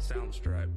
Soundstripe.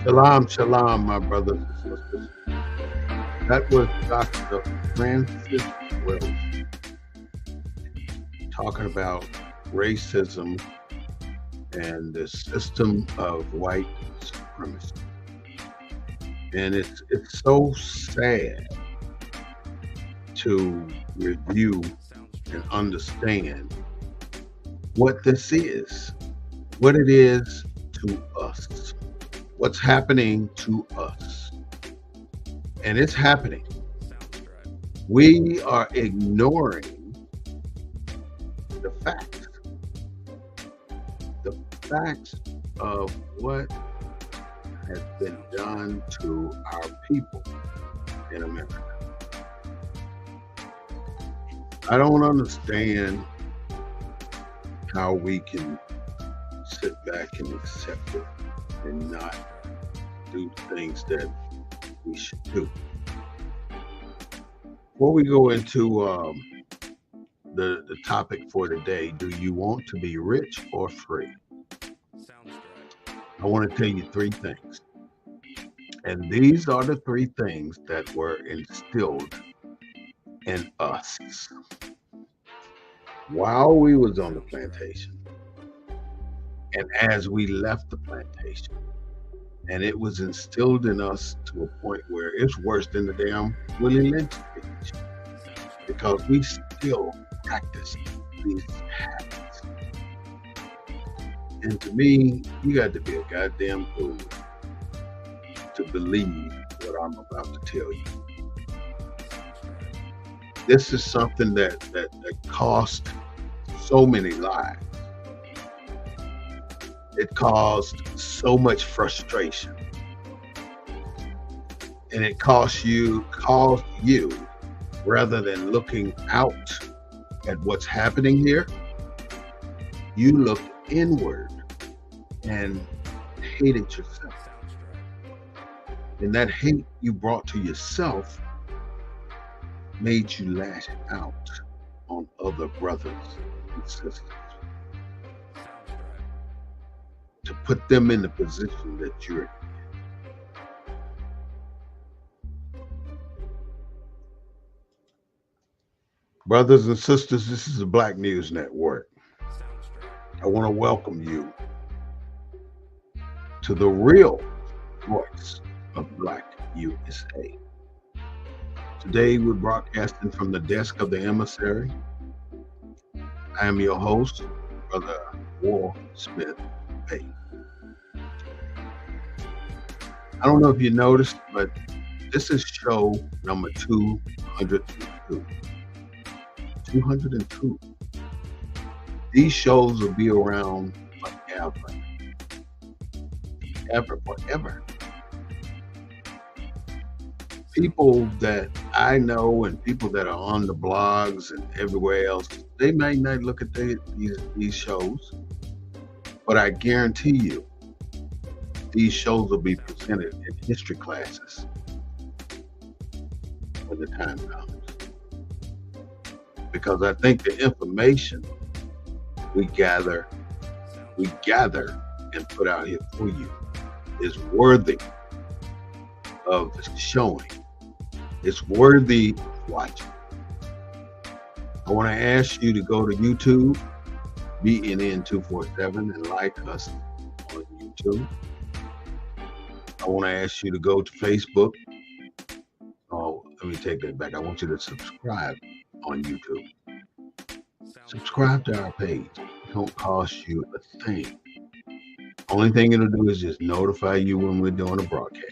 Shalom, shalom, my brothers and sisters. That was Dr. Francis Wells talking about racism and the system of white supremacy. And it's so sad to review and understand what this is, what it is to us, what's happening to us. And it's happening. We are ignoring the facts of what has been done to our people in America. I don't understand how we can sit back and accept it and not do things that we should do. Before we go into the topic for today, do you want to be rich or free? I want to tell you three things. And these are the three things that were instilled in us while we was on the plantation and as we left the plantation. And it was instilled in us to a point where it's worse than the damn Willie Lynch speech, because we still practice these habits. And to me, you got to be a goddamn fool to believe what I'm about to tell you. This is something that cost so many lives. It caused so much frustration. And it caused you, rather than looking out at what's happening here, you looked inward and hated yourself. And that hate you brought to yourself made you lash out on other brothers and sisters to put them in the position that you're in. Brothers and sisters, this is the Black News Network. I want to welcome you to the real voice of Black U.S.A. Today we're broadcasting from the desk of the Emissary. I am your host, Brother Smith-Bey. I don't know if you noticed, but this is show number 202. 202. These shows will be around forever. People that I know and people that are on the blogs and everywhere else, they may not look at these shows, but I guarantee you, these shows will be presented in history classes when the time comes. Because I think the information we gather and put out here for you is worthy of showing. It's worthy of watching. I want to ask you to go to YouTube, BNN247, and like us on YouTube. I want to ask you to go to Facebook. Oh, let me take that back. I want you to subscribe on YouTube. Subscribe to our page. It don't cost you a thing. Only thing it'll do is just notify you when we're doing a broadcast.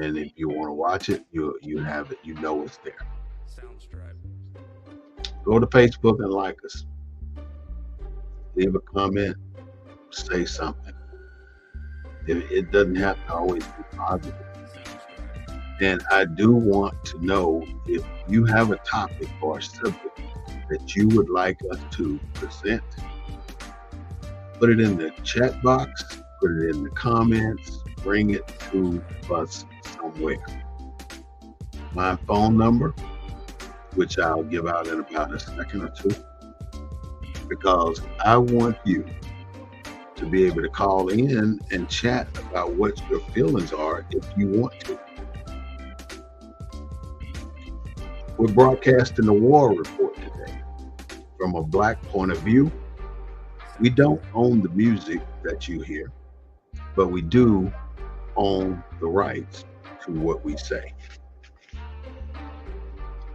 And if you want to watch it, you have it. You know it's there. Go to Facebook and like us. Leave a comment. Say something. It doesn't have to always be positive. And I do want to know if you have a topic or a subject that you would like us to present. Put it in the chat box, put it in the comments, bring it to us somewhere. My phone number, which I'll give out in about a second or two, because I want you to be able to call in and chat about what your feelings are if you want to. We're broadcasting the war report today from a Black point of view. We don't own the music that you hear, but we do own the rights to what we say.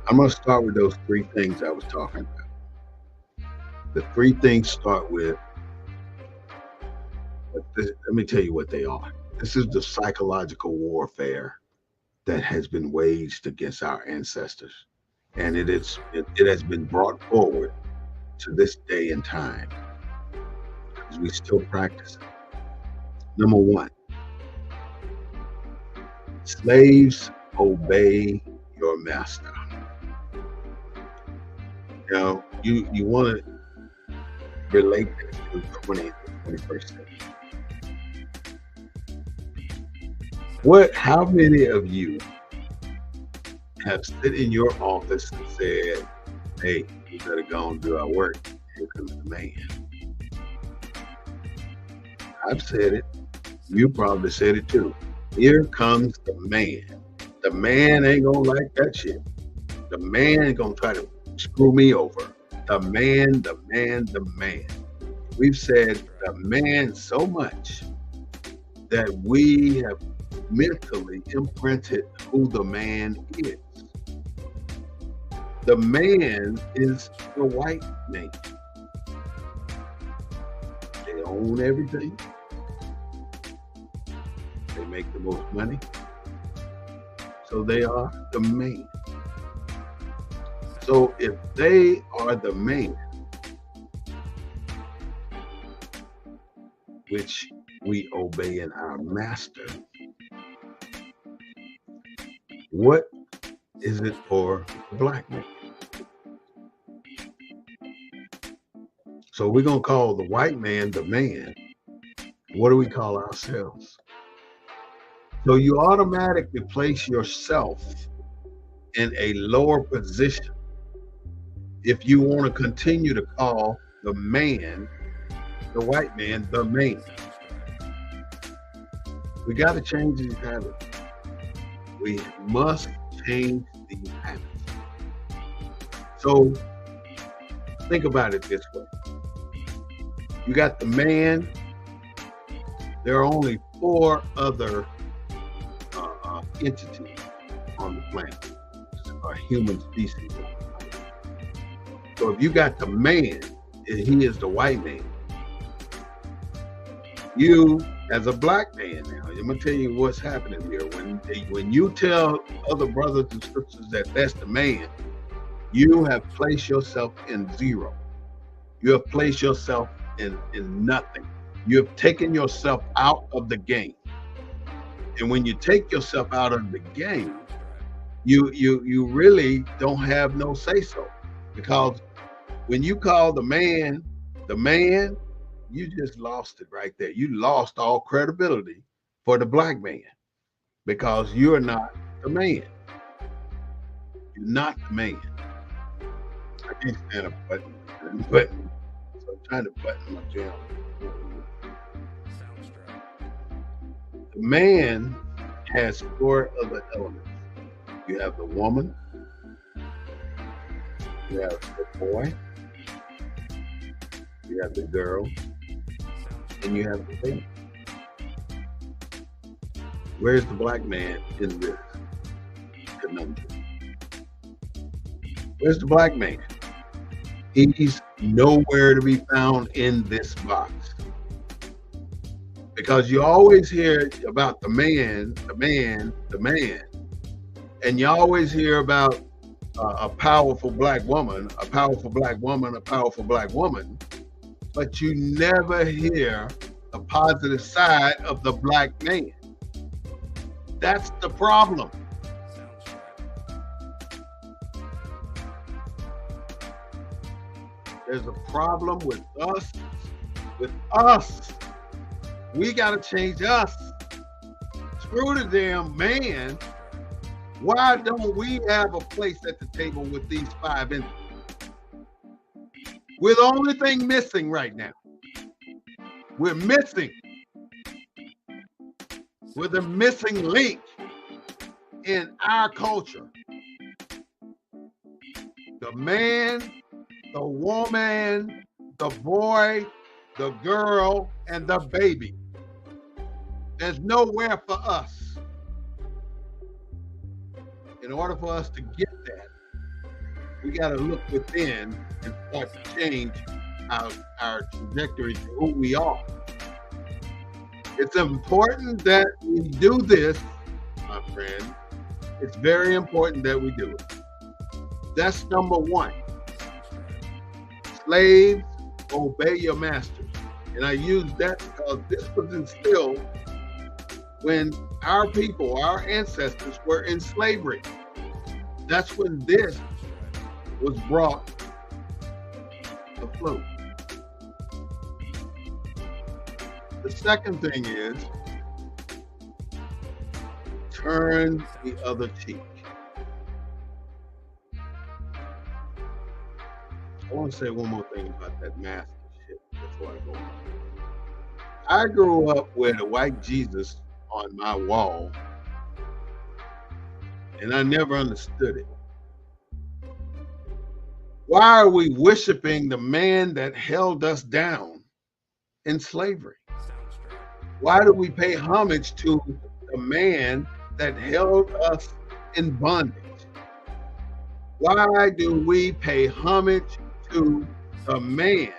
I'm going to start with those three things I was talking about. The three things start with, let me tell you what they are. This is the psychological warfare that has been waged against our ancestors. And it has been brought forward to this day and time, because we still practice it. Number one, slaves, obey your master. Now, you want to relate this to the 21st century. How many of you have sit in your office and said, hey, we better go and do our work. Here comes the man. I've said it. You probably said it too. Here comes the man. The man ain't gonna like that shit. The man ain't gonna try to screw me over. The man, the man, the man. We've said the man so much that we have mentally imprinted who the man is. The man is the white man. They own everything. They make the most money. So they are the man. So if they are the man, which we obey in our master, what is it for the black man? So we're going to call the white man the man. What do we call ourselves? So you automatically place yourself in a lower position if you want to continue to call the man, the white man, the man. We got to change these habits. We must change these habits. So think about it this way. You got the man. There are only 4 other entities on the planet, human species. So if you got the man, and he is the white man, you as a black man now, I'm gonna tell you what's happening here. When you tell other brothers and sisters that that's the man, you have placed yourself in zero. You have placed yourself in nothing. You have taken yourself out of the game. And when you take yourself out of the game, you really don't have no say so. Because when you call the man, you just lost it right there. You lost all credibility for the black man because you're not the man. You're not the man. I can't stand a button. So I'm trying to button my jam. The man has four other elements. You have the woman, you have the boy, you have the girl, and you have the baby. Where's the black man in this conundrum? Where's the black man? He's nowhere to be found in this box. Because you always hear about the man, and you always hear about a powerful black woman, a powerful black woman, a powerful black woman, but you never hear the positive side of the black man. That's the problem. There's a problem with us. We gotta change us. Screw the damn man. Why don't we have a place at the table with these five entities? We're the only thing missing right now. We're missing. We're the missing link in our culture. The man, the woman, the boy, the girl, and the baby. There's nowhere for us. In order for us to get that, we got to look within and start to change our trajectory to who we are. It's important that we do this, my friend. It's very important that we do it. That's number one. Slaves, obey your masters. And I use that because this was instilled when our people, our ancestors were in slavery. That's when this was brought afloat. The second thing is turn the other cheek. I want to say one more thing about that master shit before I go on. I grew up with a white Jesus on my wall, and I never understood it. Why are we worshiping the man that held us down in slavery? Why do we pay homage to the man that held us in bondage? Why do we pay homage to the man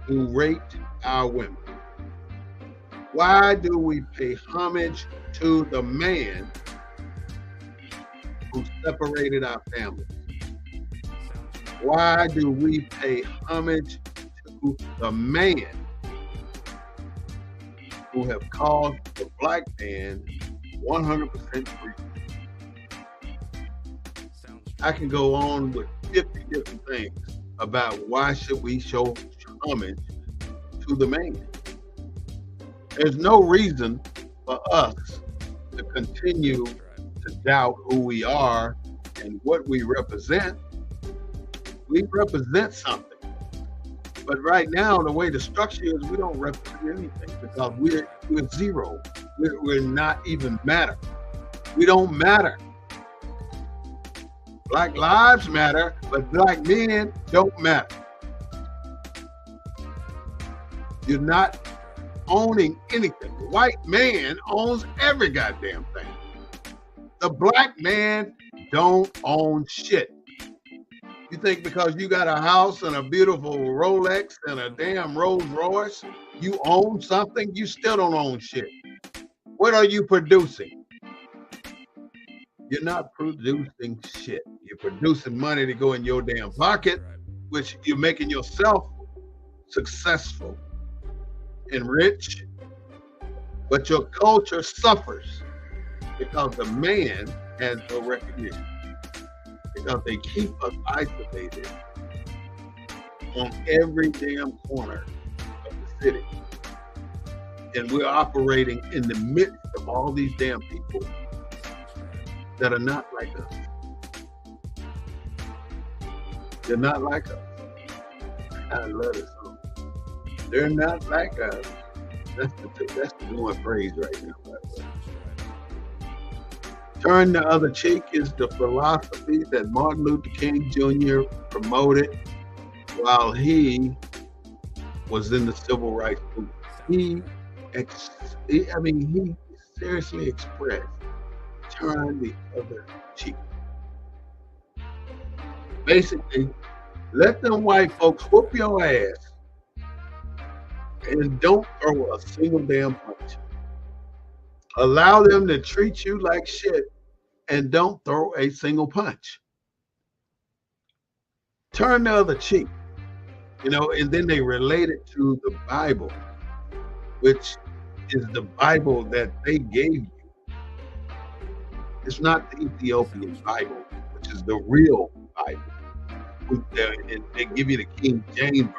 who raped our women? Why do we pay homage to the man who separated our families? Why do we pay homage to the man who have caused the black man 100% free? I can go on with 50 different things about why should we show homage to the man. There's no reason for us to continue to doubt who we are and what we represent. We represent something. But right now, the way the structure is, we don't represent anything because we're zero. We're not even matter. We don't matter. Black lives matter, but black men don't matter. You're not owning anything. The white man owns every goddamn thing. The black man don't own shit. You think because you got a house and a beautiful Rolex and a damn Rolls Royce, you own something? You still don't own shit. What are you producing? You're not producing shit. You're producing money to go in your damn pocket, which you're making yourself successful and rich, but your culture suffers because the man has no recognition. Because they keep us isolated on every damn corner of the city. And we're operating in the midst of all these damn people that are not like us. They're not like us. I love it so. They're not like us. That's the one phrase right now, by the way. Turn the other cheek is the philosophy that Martin Luther King Jr. promoted while he was in the civil rights movement. He seriously expressed, turn the other cheek. Basically, let them white folks whoop your ass and don't throw a single damn punch. Allow them to treat you like shit and don't throw a single punch. Turn the other cheek. And then they relate it to the Bible, which is the Bible that they gave you. It's not the Ethiopian Bible, which is the real Bible. They give you the King James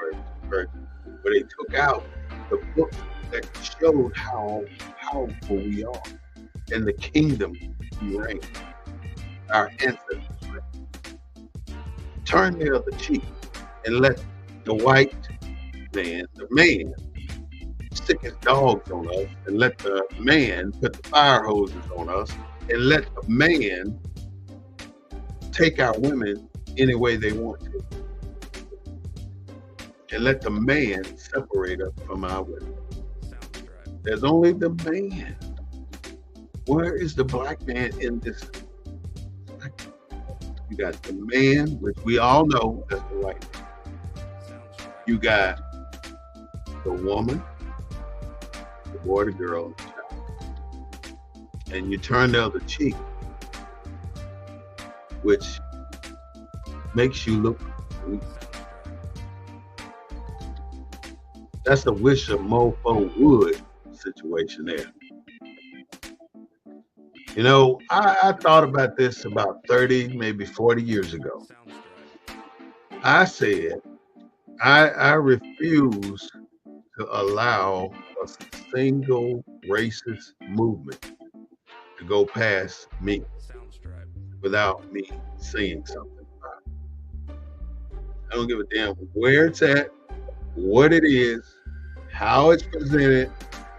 version, where they took out the book that showed how powerful we are and the kingdom we reign. Our ancestors reign. Turn the other cheek and let the white man, the man, stick his dogs on us, and let the man put the fire hoses on us, and let the man take our women any way they want to, and let the man separate us from our women. There's only the man. Where is the black man in this? You got the man, which we all know that's the white man. You got the woman, the boy, the girl, and the child. And you turn the other cheek, which makes you look weak. That's a wish a mofo would situation there. I thought about this about 30, maybe 40 years ago. I said, I refuse to allow a single racist movement to go past me without me saying something about it. I don't give a damn where it's at, what it is, how it's presented.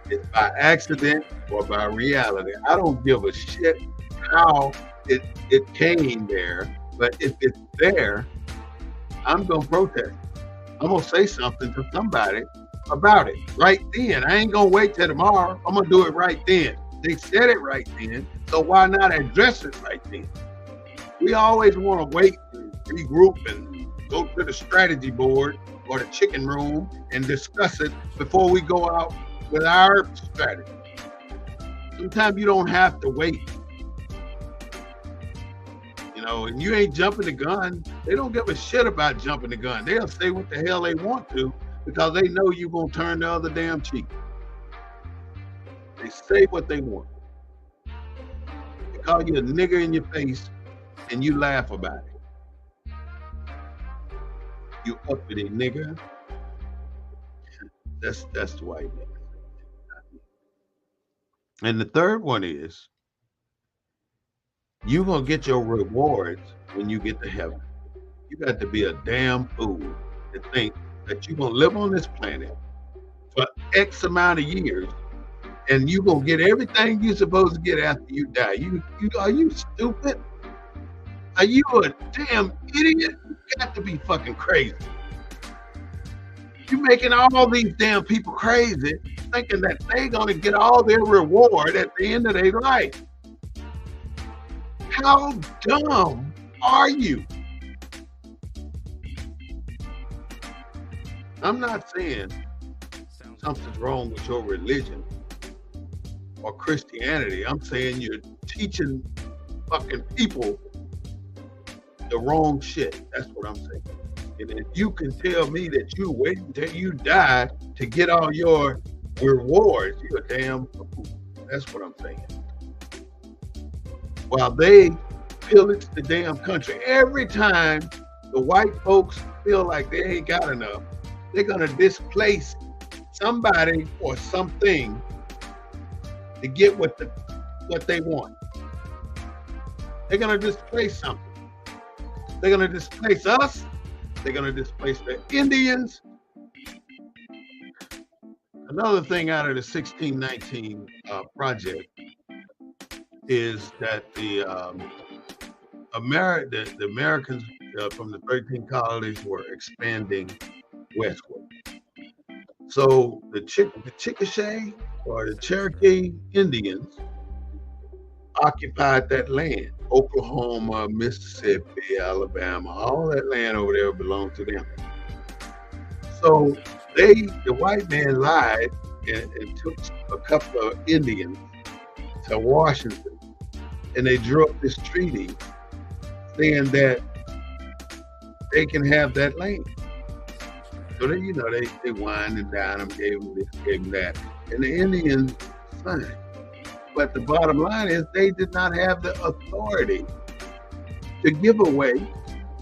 It's by accident or by reality. I don't give a shit how it came there, but if it's there, I'm going to protest. I'm going to say something to somebody about it right then. I ain't going to wait till tomorrow. I'm going to do it right then. They said it right then, so why not address it right then? We always want to wait and regroup and go to the strategy board or the chicken room and discuss it before we go out with our strategy. Sometimes you don't have to wait. And you ain't jumping the gun. They don't give a shit about jumping the gun. They'll say what the hell they want to because they know you're going to turn the other damn cheek. They say what they want. They call you a nigger in your face and you laugh about it. You uppity nigger. That's the white man. And the third one is, you're going to get your rewards when you get to heaven. You got to be a damn fool to think that you're going to live on this planet for X amount of years and you're going to get everything you're supposed to get after you die. Are you stupid? Are you a damn idiot? You got to be fucking crazy. You're making all these damn people crazy thinking that they're going to get all their reward at the end of their life. How dumb are you? I'm not saying something's wrong with your religion or Christianity. I'm saying you're teaching fucking people the wrong shit. That's what I'm saying. And if you can tell me that you wait until you die to get all your rewards, you're a damn fool. That's what I'm saying. While they pillage the damn country, every time the white folks feel like they ain't got enough, they're gonna displace somebody or something to get what they want. They're gonna displace something. They're gonna displace us. They're gonna displace the Indians. Another thing out of the 1619 project is that the Americans from the 13 colonies were expanding westward. So the Chickasaw or the Cherokee Indians occupied that land. Oklahoma, Mississippi, Alabama, all that land over there belonged to them. So the white man lied and took a couple of Indians to Washington, and they drew up this treaty saying that they can have that land. So they wined and dined them, gave them this, gave them that, and the Indians signed. But the bottom line is they did not have the authority to give away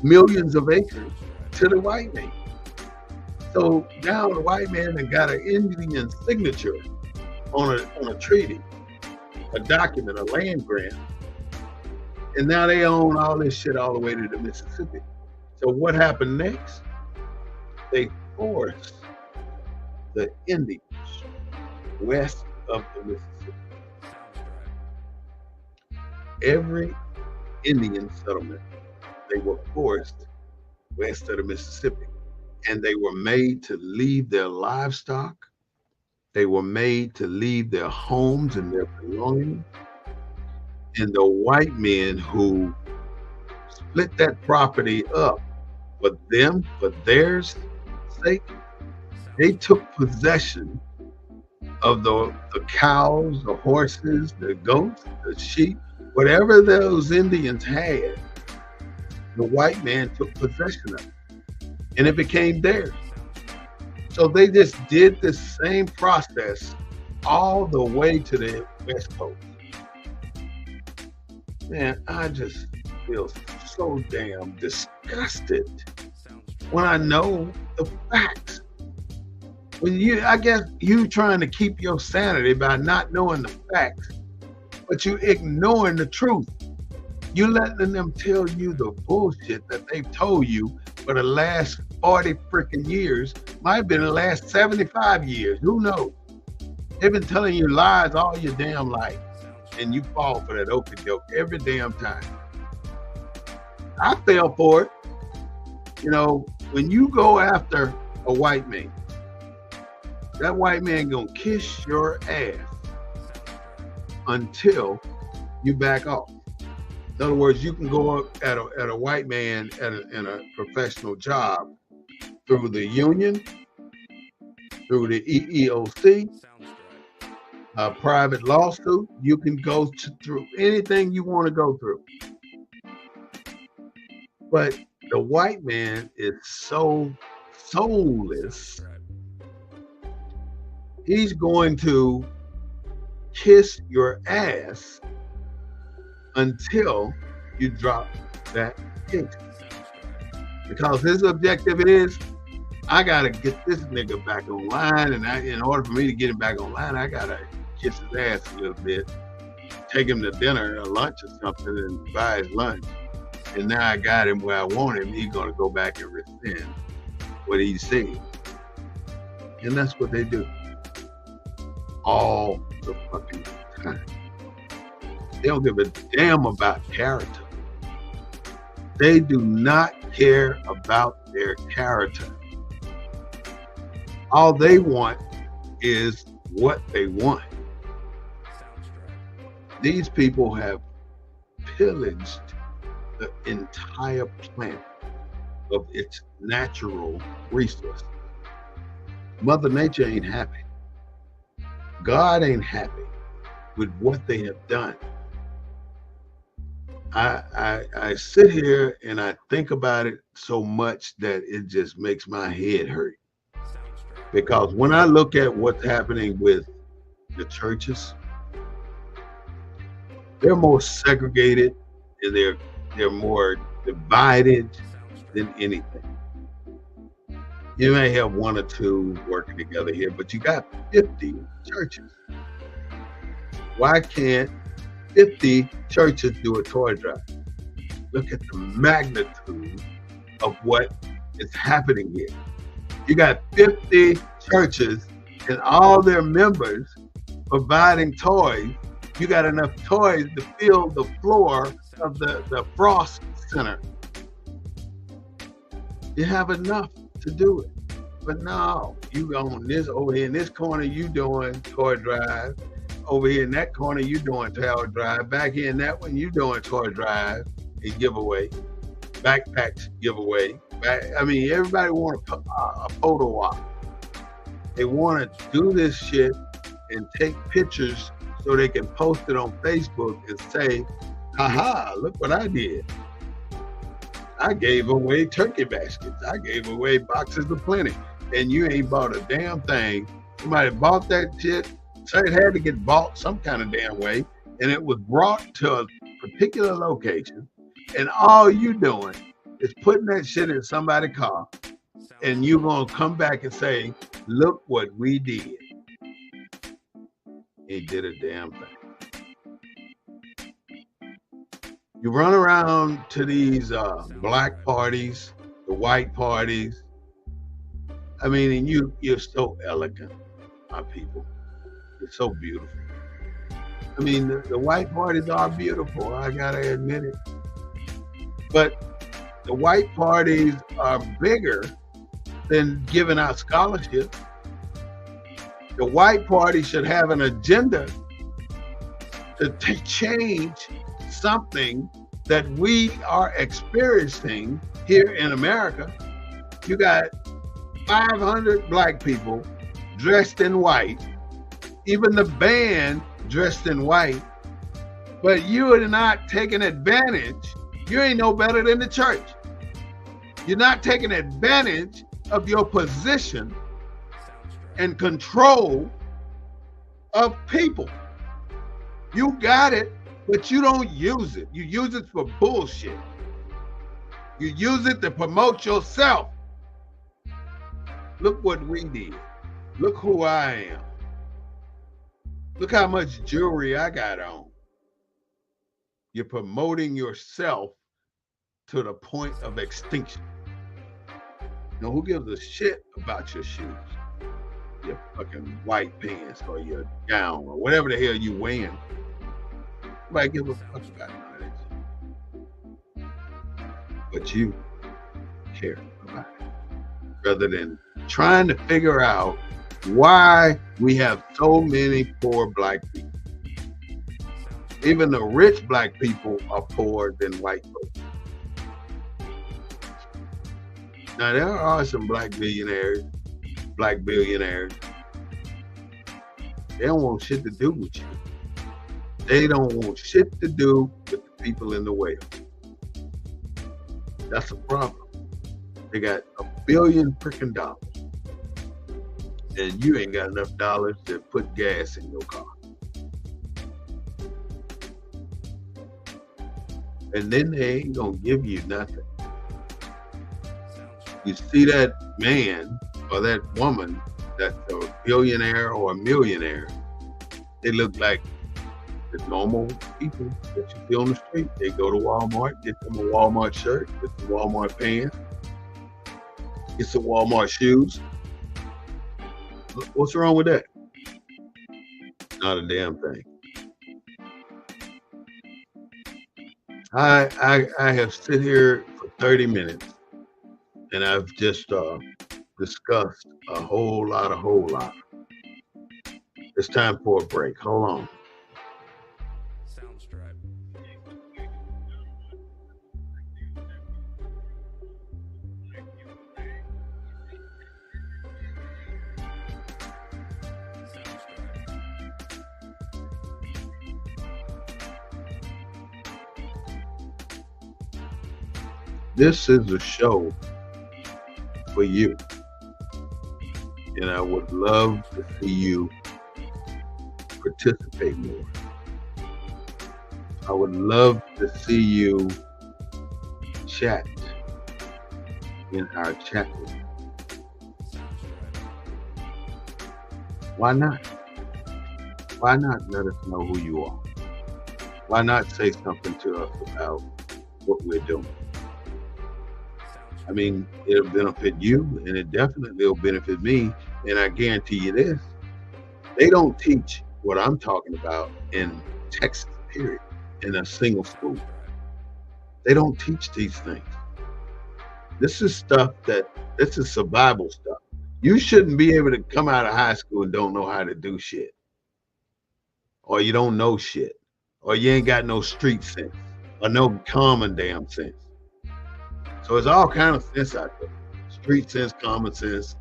millions of acres to the white man. So now the white man has got an Indian signature on a treaty, a document, a land grant, and now they own all this shit all the way to the Mississippi. So what happened next? They forced the Indians west of the Mississippi. Every Indian settlement, they were forced west of the Mississippi, and they were made to leave their livestock. They were made to leave their homes and their belongings. And the white men who split that property up for them, for theirs sake, they took possession of the cows, the horses, the goats, the sheep, whatever those Indians had, the white man took possession of it, and it became theirs. So they just did the same process all the way to the West Coast. Man, I just feel so damn disgusted when I know the facts. I guess you trying to keep your sanity by not knowing the facts, but you ignoring the truth. You letting them tell you the bullshit that they've told you for the last 40 freaking years, might have been the last 75 years, who knows? They've been telling you lies all your damn life, and you fall for that okie doke every damn time. I fell for it. When you go after a white man, that white man gonna kiss your ass until you back off. In other words, you can go up at a white man in a professional job through the union, through the EEOC, a private lawsuit. You can go through anything you want to go through. But the white man is so soulless. He's going to kiss your ass until you drop that case. Because his objective is, I gotta get this nigga back online, and in order for me to get him back online, I gotta kiss his ass a little bit, take him to dinner or lunch or something, and buy his lunch. And now I got him where I want him. He's gonna go back and rescind what he said. And that's what they do all the fucking time. They don't give a damn about character. They do not care about their character. All they want is what they want. These people have pillaged the entire planet of its natural resources. Mother Nature ain't happy. God ain't happy with what they have done. I sit here and I think about it so much that it just makes my head hurt. Because when I look at what's happening with the churches, they're more segregated and they're more divided than anything. You may have one or two working together here, but you got 50 churches. Why can't 50 churches do a toy drive? Look at the magnitude of what is happening here. You got 50 churches and all their members providing toys. You got enough toys to fill the floor of the Frost Center. You have enough to do it. But no, you on this over here in this corner, you doing toy drive. Over here in that corner, you doing toy drive. Back here in that one, you doing toy drive and giveaway. Backpacks giveaway. I mean, everybody want a photo op. They want to do this shit and take pictures so they can post it on Facebook and say, haha, look what I did. I gave away turkey baskets. I gave away boxes of plenty. And you ain't bought a damn thing. Somebody bought that shit. So it had to get bought some kind of damn way. And it was brought to a particular location. And all you doing is putting that shit in somebody's car. And you're going to come back and say, look what we did. He did a damn thing. You run around to these black parties, the white parties. I mean, and you're so elegant, my people. You're so beautiful. I mean, the white parties are beautiful. I gotta admit it. But the white parties are bigger than giving out scholarships. The white party should have an agenda to change something that we are experiencing here in America. You got 500 black people dressed in white, even the band dressed in white, but you are not taking advantage. You ain't no better than the church. You're not taking advantage of your position and control of people. You got it, but you don't use it. You use it for bullshit. You use it to promote yourself. Look what we did. Look who I am. Look how much jewelry I got on. You're promoting yourself to the point of extinction. You know, who gives a shit about your shoes? Your fucking white pants or your gown or whatever the hell you wearing. Nobody gives a fuck about none of that. But you care about it. Rather than trying to figure out why we have so many poor black people. Even the rich black people are poorer than white folks. Now, there are some black billionaires. They don't want shit to do with you. They don't want shit to do with the people in the whale. That's a problem. They got $1 billion freaking dollars. And you ain't got enough dollars to put gas in your car. And then they ain't gonna give you nothing. You see that man or that woman that's a billionaire or a millionaire, they look like the normal people that you see on the street. They go to Walmart, get them a Walmart shirt, get some Walmart pants, get some Walmart shoes. What's wrong with that? Not a damn thing. I have sit here for 30 minutes and I've just discussed a whole lot. It's time for a break. Hold on. This is a show for you, and I would love to see you participate more. I would love to see you chat in our chat room. Why not? Why not let us know who you are? Why not say something to us about what we're doing? I mean, it'll benefit you, and it definitely will benefit me. And I guarantee you this, they don't teach what I'm talking about in Texas, period, in a single school. They don't teach these things. This is survival stuff. You shouldn't be able to come out of high school and don't know how to do shit, or you don't know shit, or you ain't got no street sense, or no common damn sense. So it's all kind of sense out there. Street sense, common sense,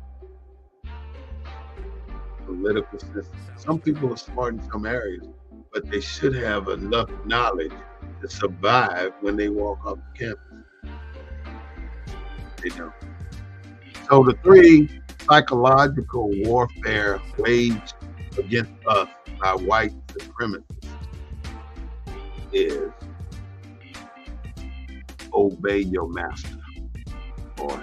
political sense. Some people are smart in some areas, but they should have enough knowledge to survive when they walk off the campus. They don't. So the 3 psychological warfare waged against us by white supremacists is obey your master, boy.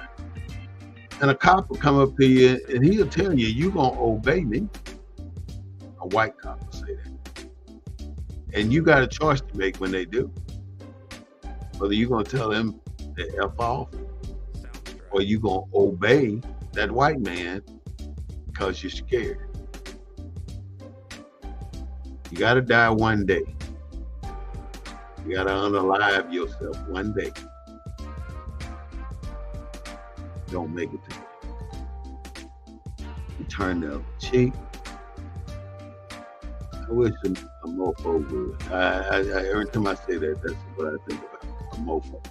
And a cop will come up to you and he'll tell you, you're going to obey me. A white cop will say that. And you got a choice to make when they do. Whether you're going to tell them to F off, or you're going to obey that white man because you're scared. You got to die one day. You got to unalive yourself one day. Don't make it today. You turn the other cheek. I wish a mofo would. Every time I say that, that's what I think about. A mofo.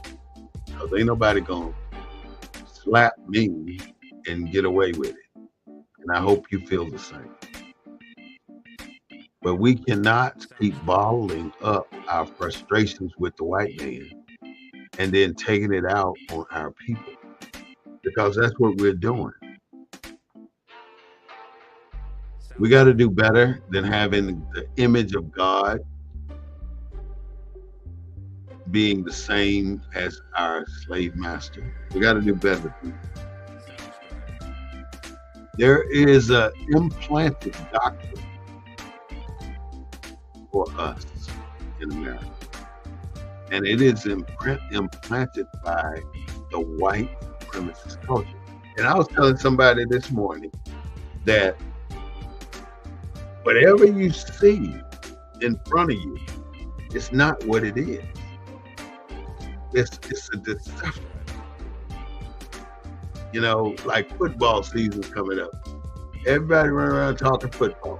Because ain't nobody going to slap me and get away with it. And I hope you feel the same. But we cannot keep bottling up our frustrations with the white man and then taking it out on our people, because that's what we're doing. We got to do better than having the image of God being the same as our slave master. We got to do better. There is an implanted doctrine for us in America, and it is implanted by the white supremacist culture. And I was telling somebody this morning that whatever you see in front of you, it's not what it is. It's a deception. You know, like football season coming up. Everybody run around talking football.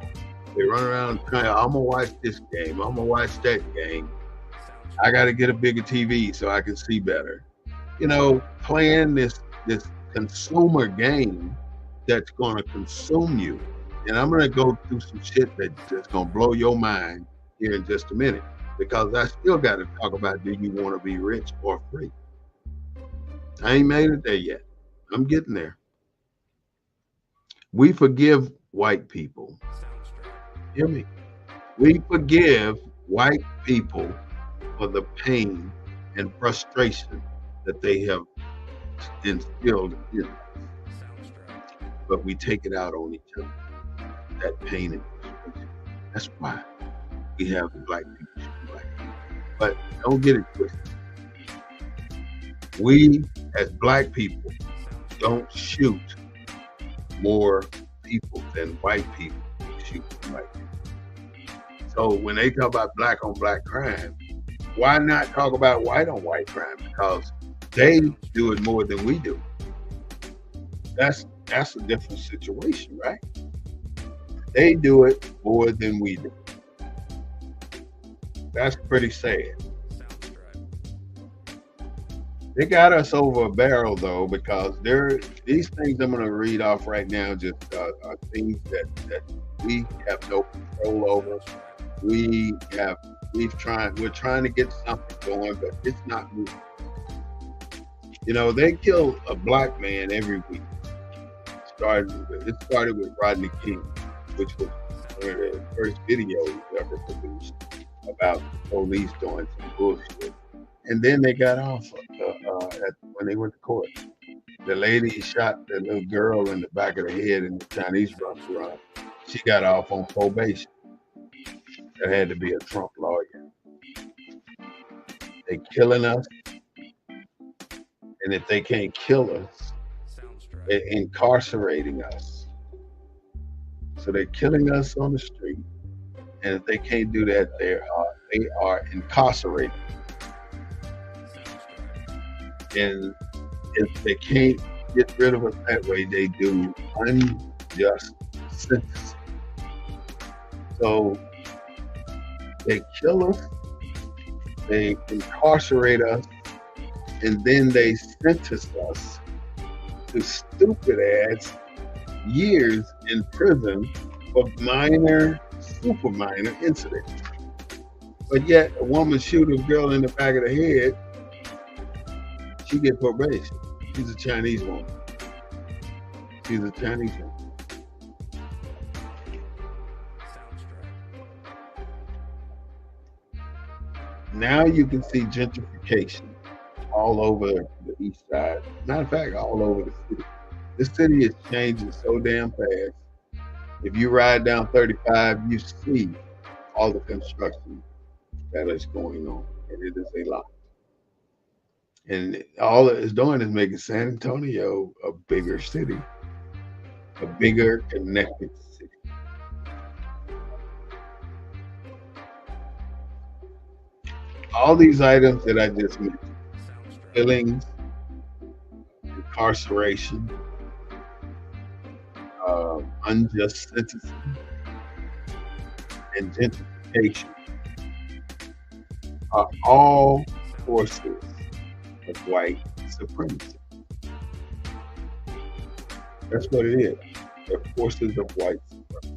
They run around trying, I'm gonna watch this game, I'm gonna watch that game. I gotta get a bigger TV so I can see better. You know, playing this consumer game that's gonna consume you. And I'm gonna go through some shit that's gonna blow your mind here in just a minute, because I still gotta talk about, do you wanna be rich or free? I ain't made it there yet. I'm getting there. We forgive white people. Hear me? We forgive white people for the pain and frustration that they have instilled in us. But we take it out on each other, that pain and frustration. That's why we have the black people. But don't get it twisted. We, as black people, don't shoot more people than white people shoot white people. So when they talk about black on black crime, why not talk about white on white crime? Because they do it more than we do. That's a different situation, right? They do it more than we do. That's pretty sad. They got us over a barrel though, because these things I'm going to read off right now just are things that we have no control over. We're trying to get something going, but it's not moving. You know, they kill a black man every week. It started with Rodney King, which was one of the first videos ever produced about the police doing some bullshit. And then they got off when they went to court. The lady shot the little girl in the back of the head in the Chinese restaurant. She got off on probation. That had to be a Trump lawyer. They killing us, and if they can't kill us, they're incarcerating us. So they're killing us on the street, and if they can't do that, they are incarcerated. And if they can't get rid of us that way, they do unjust sentencing. So they kill us, they incarcerate us, and then they sentence us to stupid ass years in prison for minor, super minor incidents. But yet, a woman shoot a girl in the back of the head, she get probation. She's a Chinese woman. She's a Chinese woman. Now you can see gentrification all over the east side. Matter of fact, all over the city. The city is changing so damn fast. If you ride down 35, you see all the construction that is going on, and it is a lot. And all it is doing is making San Antonio a bigger city, a bigger connected city. All these items that I just mentioned, killings, incarceration, unjust sentencing, and gentrification are all forces of white supremacy. That's what it is. They're forces of white supremacy.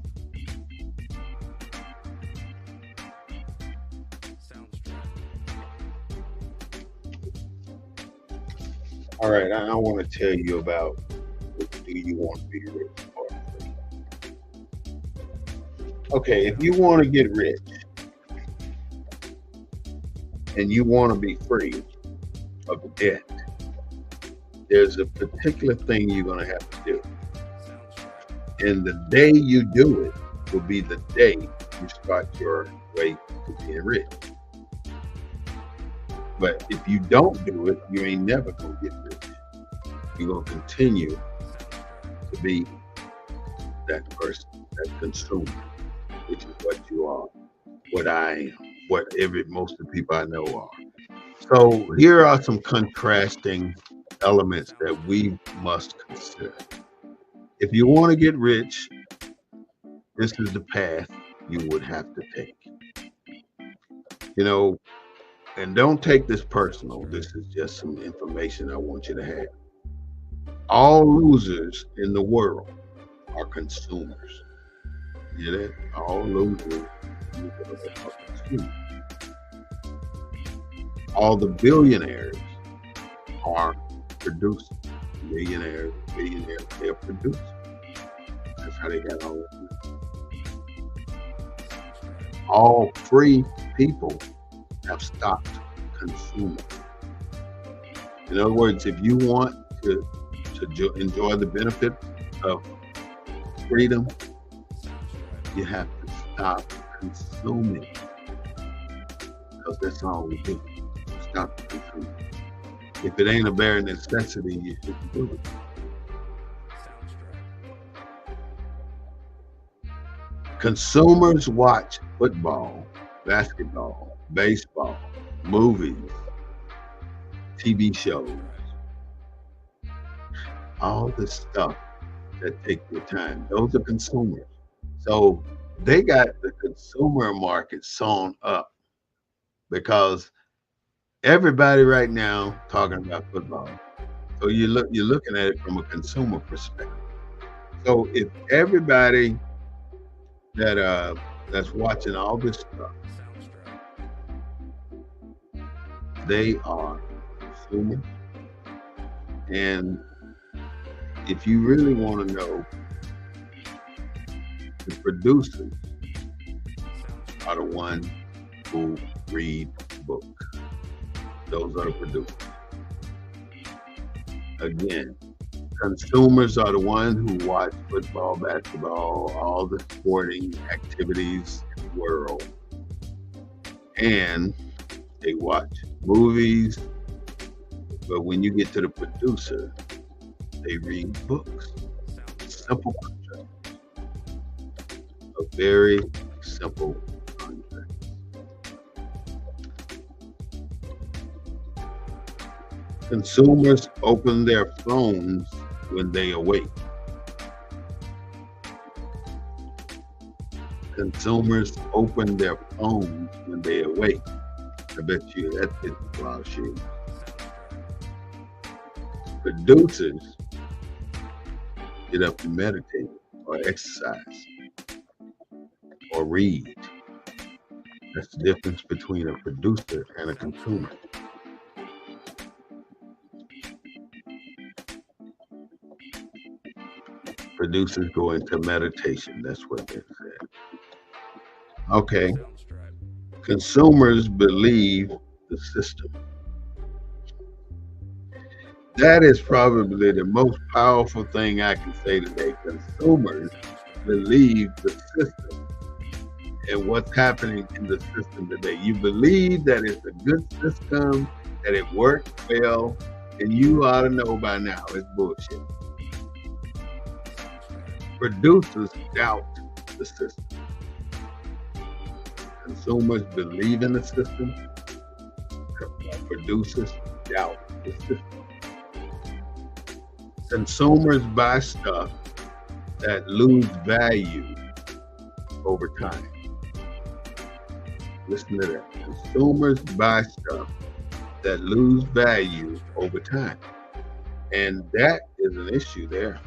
All right, I want to tell you about do you want to be rich or free? Okay, if you want to get rich and you want to be free of debt, there's a particular thing you're going to have to do. And the day you do it will be the day you start your way to being rich. But if you don't do it, you ain't never going to get rich. You're going to continue to be that person, that consumer, which is what you are, what I am, what most of the people I know are. So here are some contrasting elements that we must consider. If you want to get rich, this is the path you would have to take. You know, and don't take this personal. This is just some information I want you to have. All losers in the world are consumers. You hear that? All losers in the world are consumers. All the billionaires are producers. Millionaires, billionaires, they're producers. That's how they got all that money. All free people have stopped consuming. In other words, if you want to enjoy the benefit of freedom, you have to stop consuming. Because that's all we do. Stop consuming. If it ain't a bare necessity, you shouldn't do it. Consumers watch football, basketball, baseball, movies, TV shows, all the stuff that take your time. Those are consumers. So they got the consumer market sewn up because everybody right now talking about football. So you're looking at it from a consumer perspective. So if everybody that's watching all this stuff, they are consumers. And if you really want to know, the producers are the ones who read books. Those are the producers. Again, Consumers are the ones who watch football, basketball, all the sporting activities in the world. And they watch movies, but when you get to the producer, they read books. Simple contract. A very simple contract. Consumers open their phones when they awake. Consumers open their phones when they awake. I bet you that fits a lot of shoes. Producers get up and meditate or exercise or read. That's the difference between a producer and a consumer. Producers go into meditation. That's what they said. Okay. Consumers believe the system. That is probably the most powerful thing I can say today. Consumers believe the system and what's happening in the system today. You believe that it's a good system, that it works well, and you ought to know by now it's bullshit. Producers doubt the system. Consumers believe in the system. Producers doubt the system. Consumers buy stuff that lose value over time. Listen to that. Consumers buy stuff that lose value over time. And that is an issue there.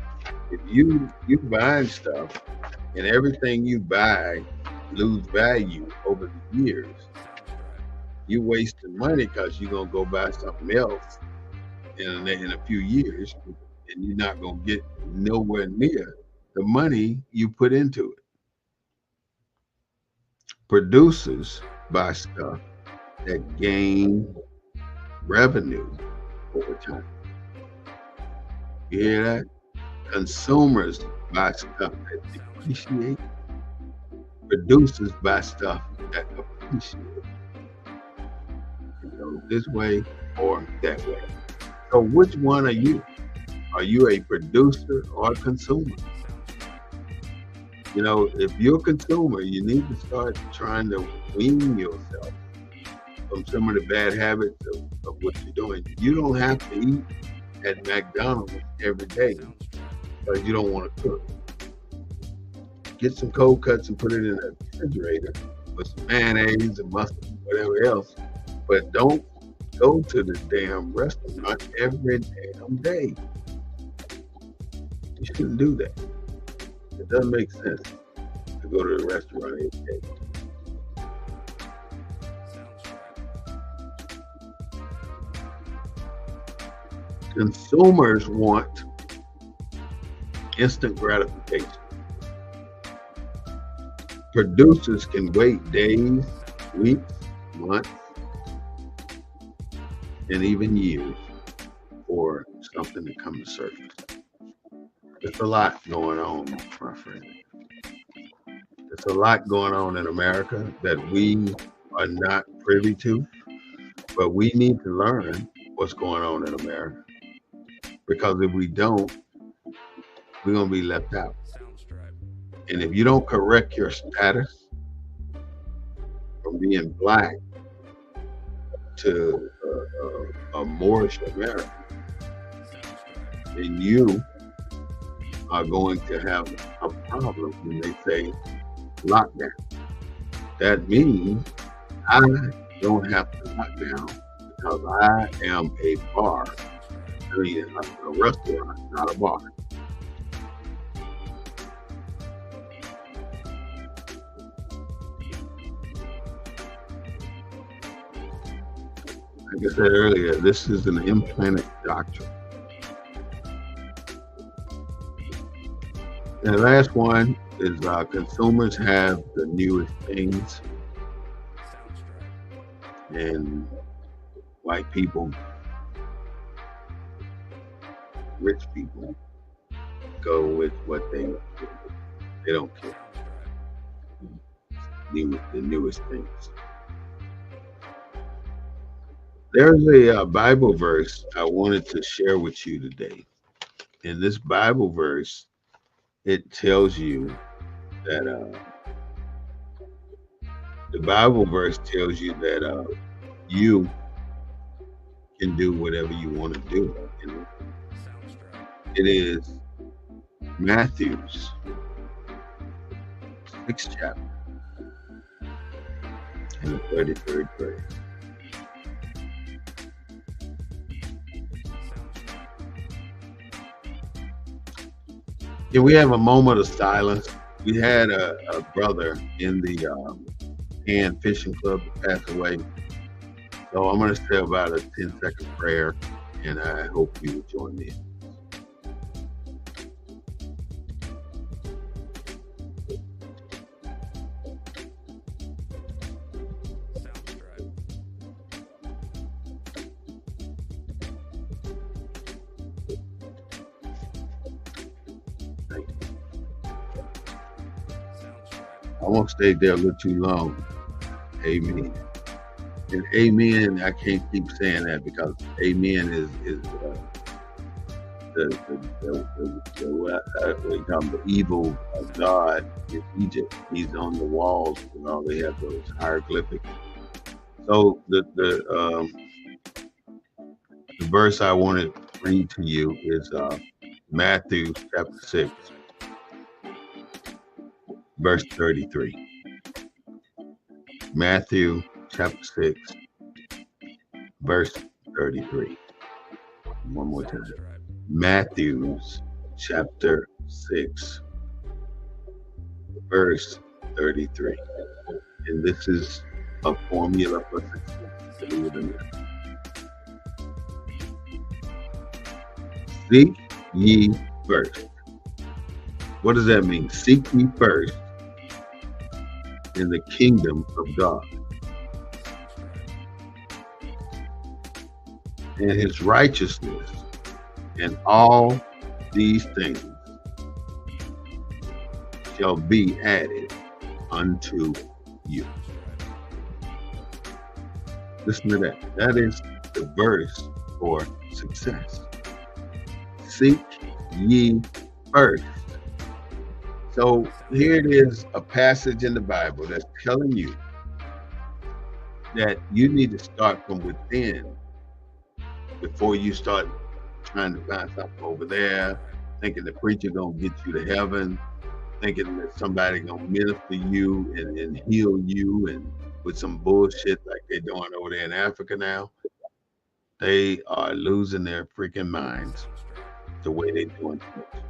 If you buying stuff and everything you buy lose value over the years, you wasting money because you're gonna go buy something else in a few years, and you're not gonna get nowhere near the money you put into it. Producers buy stuff that gain revenue over time. You hear that? Consumers buy stuff that depreciate. Producers buy stuff that appreciate. You know, this way or that way. So which one are you? Are you a producer or a consumer? You know, if you're a consumer, you need to start trying to wean yourself from some of the bad habits of what you're doing. You don't have to eat at McDonald's every day because you don't want to cook. Get some cold cuts and put it in a refrigerator with some mayonnaise and mustard and whatever else. But don't go to the damn restaurant every damn day. You shouldn't do that. It doesn't make sense to go to the restaurant every day. Consumers want instant gratification. Producers can wait days, weeks, months, and even years for something to come to surface. There's a lot going on, my friend. There's a lot going on in America that we are not privy to, but we need to learn what's going on in America. Because if we don't, we're going to be left out. And if you don't correct your status from being black to a Moorish American, then you are going to have a problem when they say lockdown. That means I don't have to lock down because I am a bar. I mean, a restaurant, not a bar. Like I said earlier, this is an implanted doctrine. And the last one is consumers have the newest things, and white people, rich people, go with what they don't care. The newest things. There's a Bible verse I wanted to share with you today. In this Bible verse, it tells you that the Bible verse tells you that you can do whatever you want to do. And it is Matthew's 6th chapter and the 33rd verse. Can we have a moment of silence? We had a brother in the hand fishing club that passed away. So I'm going to say about a 10-second prayer, and I hope you will join me. I won't stay there a little too long. Amen. And amen, I can't keep saying that because amen is the evil of God in Egypt. He's on the walls, and all they have those hieroglyphics. So the verse I want to read to you is Matthew chapter 6, verse 33. Matthew chapter 6, verse 33. One more time. Matthew's chapter 6, verse 33. And this is a formula for success. Believe it or not. Seek ye first. What does that mean? Seek ye first in the kingdom of God and his righteousness, and all these things shall be added unto you. Listen to that. That is the verse for success. Seek ye first. So here it is, a passage in the Bible that's telling you that you need to start from within before you start trying to find something over there, thinking the preacher gonna get you to heaven, thinking that somebody gonna minister you and heal you, and with some bullshit like they're doing over there in Africa now. They are losing their freaking minds the way they're doing things.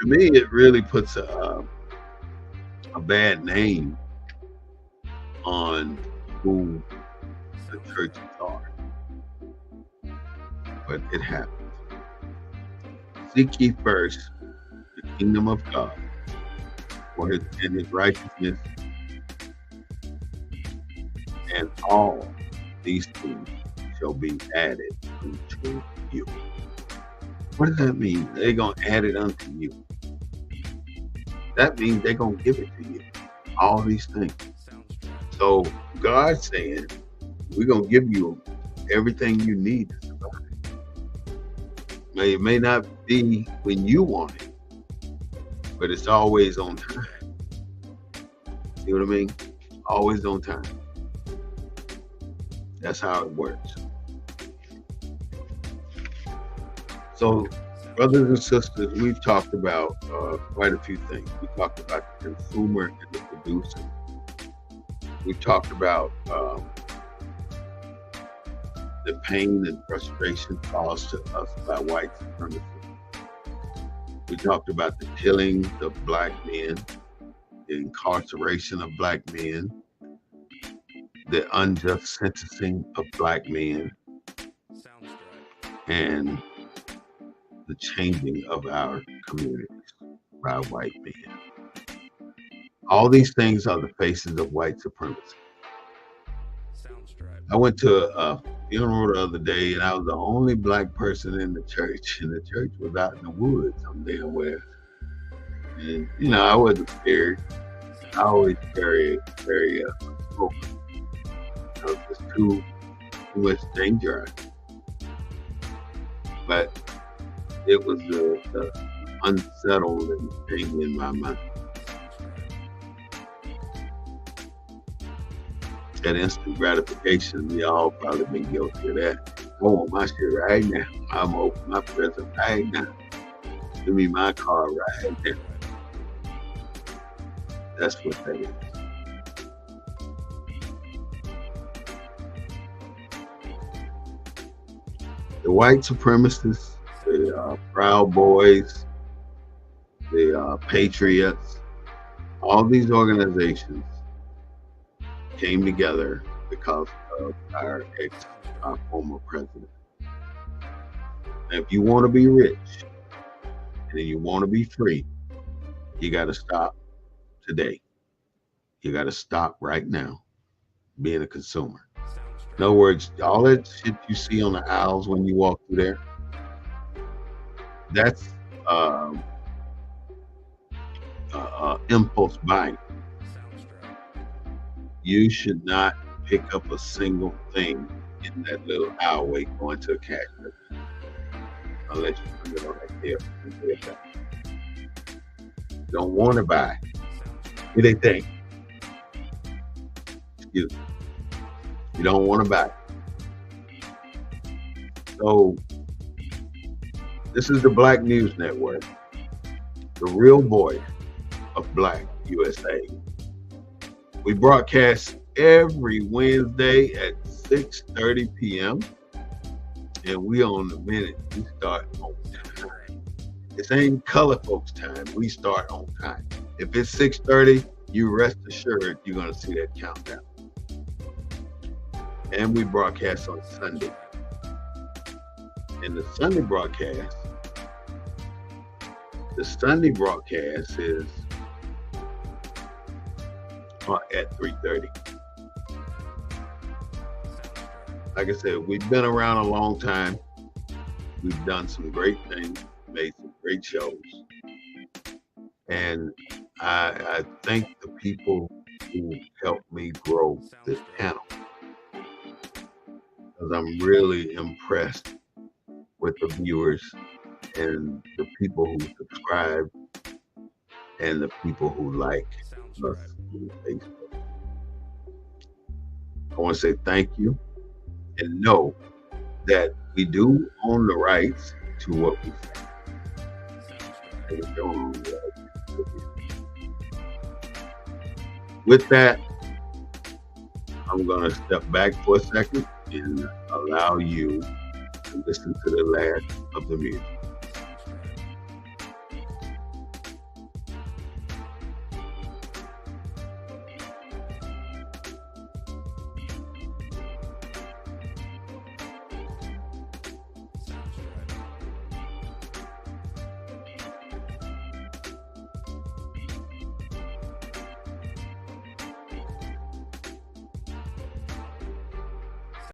To me, it really puts a bad name on who the churches are. But it happens. Seek ye first the kingdom of God and his righteousness, and all these things shall be added unto you. What does that mean? They're going to add it unto you. That means they're going to give it to you. All these things. So God's saying, we're going to give you everything you need to survive. Now, it may not be when you want it, but it's always on time. You know what I mean? Always on time. That's how it works. So, brothers and sisters, we've talked about quite a few things. We talked about the consumer and the producer. We talked about the pain and frustration caused to us by white supremacy. We talked about the killing of black men, the incarceration of black men, the unjust sentencing of black men, and the changing of our communities by white men. All these things are the faces of white supremacy. I went to a funeral the other day, and I was the only black person in the church, and the church was out in the woods some damn where. And I wasn't scared. I always carry smoke. There's just too much danger. But it was the unsettled thing in my mind. That instant gratification, we all probably been guilty of that. I want my shit right now. I'm open my present right now. Give me my car right now. That's what that is. The white supremacists, the Proud Boys, the Patriots, all these organizations came together because of our former president. And if you want to be rich and you want to be free, you got to stop today. You got to stop right now being a consumer. In other words, all that shit you see on the aisles when you walk through there, that's impulse buying. You should not pick up a single thing in that little alleyway going to a cash register unless you put it on that bill. You don't want to buy anything. Excuse me. You don't want to buy. So this is the Black News Network, the real voice of Black U.S.A. We broadcast every Wednesday at 6:30 p.m. and we on the minute. We start on time. This ain't color folks' time. We start on time. If it's 6:30, you rest assured you're gonna see that countdown. And we broadcast on Sunday. And the Sunday broadcast is at 3:30. Like I said, we've been around a long time. We've done some great things, made some great shows. And I thank the people who helped me grow this panel, because I'm really impressed with the viewers and the people who subscribe and the people who like us on Facebook. I want to say thank you and know that we do own the rights to what we say. We don't own the rights to what we say. With that, I'm going to step back for a second and allow you to listen to the last of the music.